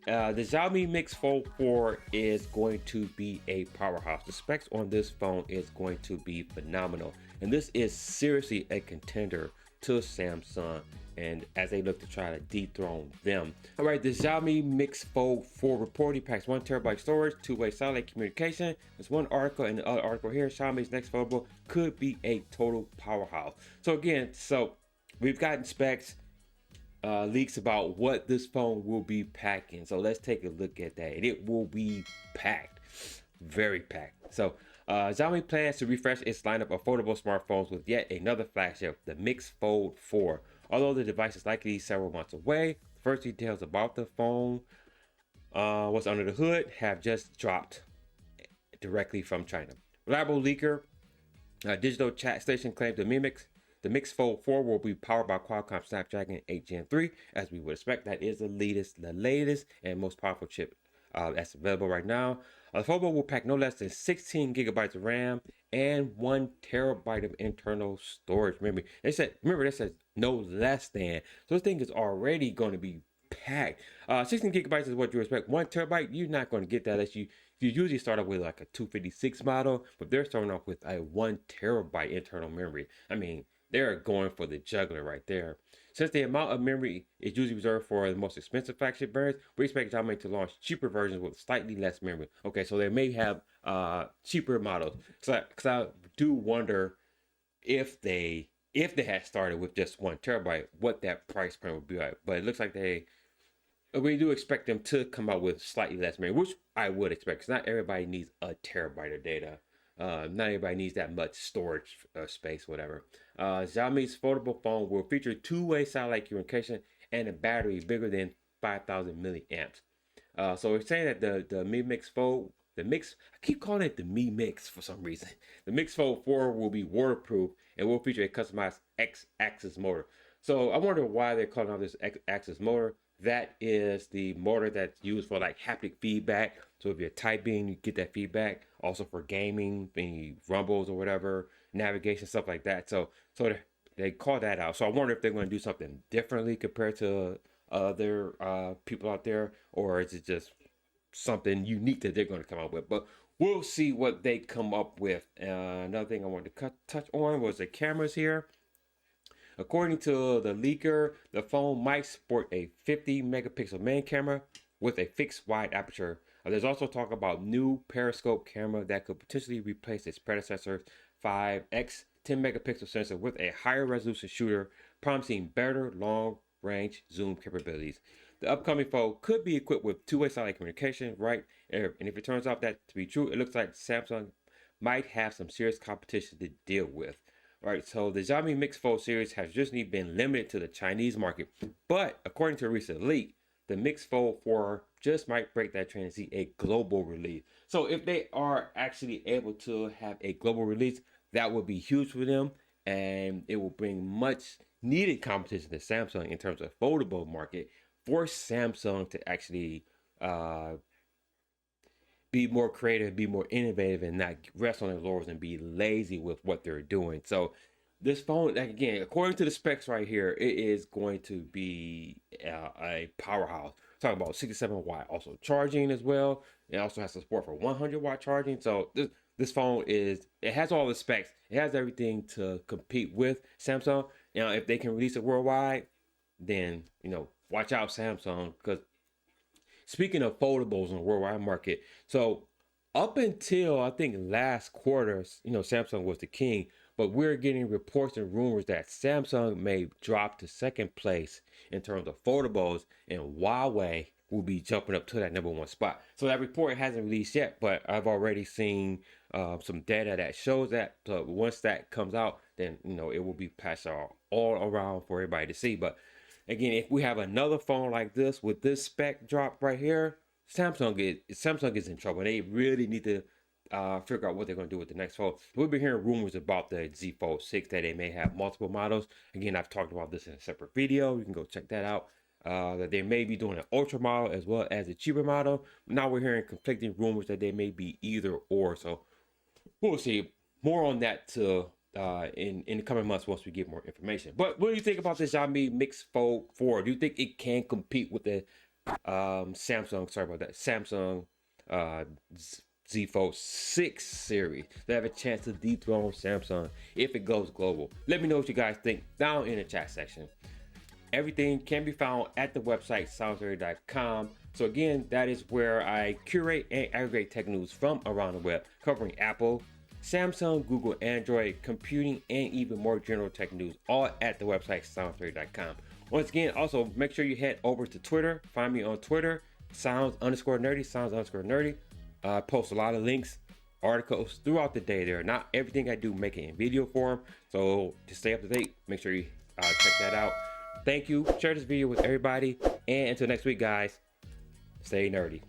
The Xiaomi MIX Fold 4 is going to be a powerhouse. The specs on this phone is going to be phenomenal. And this is seriously a contender to Samsung, and as they look to try to dethrone them. All right, the Xiaomi MIX Fold 4 reportedly packs 1 terabyte storage, two-way satellite communication. There's one article and the other article here. Xiaomi's next foldable could be a total powerhouse. So again, we've gotten specs, leaks about what this phone will be packing. So let's take a look at that. And it will be packed, very packed. So Xiaomi plans to refresh its lineup of foldable smartphones with yet another flagship, the MIX Fold 4. Although the device is likely several months away, the first details about the phone, what's under the hood, have just dropped directly from China. Reliable leaker, digital chat station claims the MIX Fold 4 will be powered by Qualcomm Snapdragon 8 Gen 3, as we would expect. That is the latest and most powerful chip that's available right now. The foldable will pack no less than 16 gigabytes of RAM and 1 terabyte of internal storage memory. They said no less than. So this thing is already going to be packed. 16 gigabytes is what you expect. 1 terabyte, you're not going to get that unless you usually start off with like a 256 model, but they're starting off with a 1 terabyte internal memory. I mean, they're going for the juggler right there. Since the amount of memory is usually reserved for the most expensive flagship variants, we expect Xiaomi to launch cheaper versions with slightly less memory. Okay, so they may have cheaper models. Because I do wonder if they had started with just 1 terabyte, what that price point would be like. But it looks like we do expect them to come out with slightly less memory, which I would expect, because not everybody needs a terabyte of data. Not everybody needs that much storage space, whatever. Xiaomi's foldable phone will feature two-way satellite communication and a battery bigger than 5,000 milliamps. So we're saying that the Mi Mix Fold, I keep calling it the Mi Mix for some reason. The Mix Fold 4 will be waterproof and will feature a customized X-axis motor. So I wonder why they're calling out this X-axis motor. That is the motor that's used for like haptic feedback. So if you're typing, you get that feedback. Also for gaming, any rumbles or whatever, navigation, stuff like that. So they call that out. So I wonder if they're going to do something differently compared to other people out there, or is it just something unique that they're going to come up with? But we'll see what they come up with. Another thing I wanted to touch on was the cameras here. According to the leaker, the phone might sport a 50 megapixel main camera with a fixed wide aperture. There's also talk about new periscope camera that could potentially replace its predecessor's 5x 10 megapixel sensor with a higher resolution shooter, promising better long range zoom capabilities. The upcoming phone could be equipped with two-way satellite communication, right? And if it turns out that to be true, it looks like Samsung might have some serious competition to deal with. Right, so the Xiaomi MIX Fold series has recently been limited to the Chinese market, but according to a recent leak, the MIX Fold 4 just might break that trend and see a global release. So if they are actually able to have a global release, that would be huge for them, and it will bring much needed competition to Samsung in terms of foldable market, for Samsung to actually be more creative, be more innovative, and not rest on their laurels and be lazy with what they're doing. So this phone, like, again, according to the specs right here, it is going to be a powerhouse. Talking about 67 watt also charging as well. It also has support for 100 watt charging. So this phone it has all the specs. It has everything to compete with Samsung. You know, if they can release it worldwide, then, you know, watch out, Samsung, because speaking of foldables in the worldwide market, so up until I think last quarter, you know, Samsung was the king, but we're getting reports and rumors that Samsung may drop to second place in terms of foldables, and Huawei will be jumping up to that number one spot. So that report hasn't released yet, but I've already seen some data that shows that. So once that comes out, then, you know, it will be passed all around for everybody to see. But again, if we have another phone like this with this spec drop right here, Samsung is in trouble. They really need to figure out what they're going to do with the next phone. We've been hearing rumors about the Z Fold 6 that they may have multiple models. Again, I've talked about this in a separate video. You can go check that out. That they may be doing an ultra model as well as a cheaper model. Now we're hearing conflicting rumors that they may be either or. So we'll see. More on that in the coming months once we get more information. But what do you think about this Xiaomi MIX Fold 4? Do you think it can compete with the Samsung, sorry about that, Samsung Z Fold 6 series. They have a chance to dethrone Samsung if it goes global. Let me know what you guys think down in the chat section. Everything can be found at the website soundsaury.com. So again, that is where I curate and aggregate tech news from around the web, covering Apple, Samsung, Google, Android, computing, and even more general tech news, all at the website soundsaury.com. Once again, also make sure you head over to Twitter. Find me on Twitter, sounds_nerdy, sounds_nerdy. I post a lot of links, articles throughout the day there. Not everything I do make it in video form. So to stay up to date, make sure you check that out. Thank you. Share this video with everybody. And until next week, guys, stay nerdy.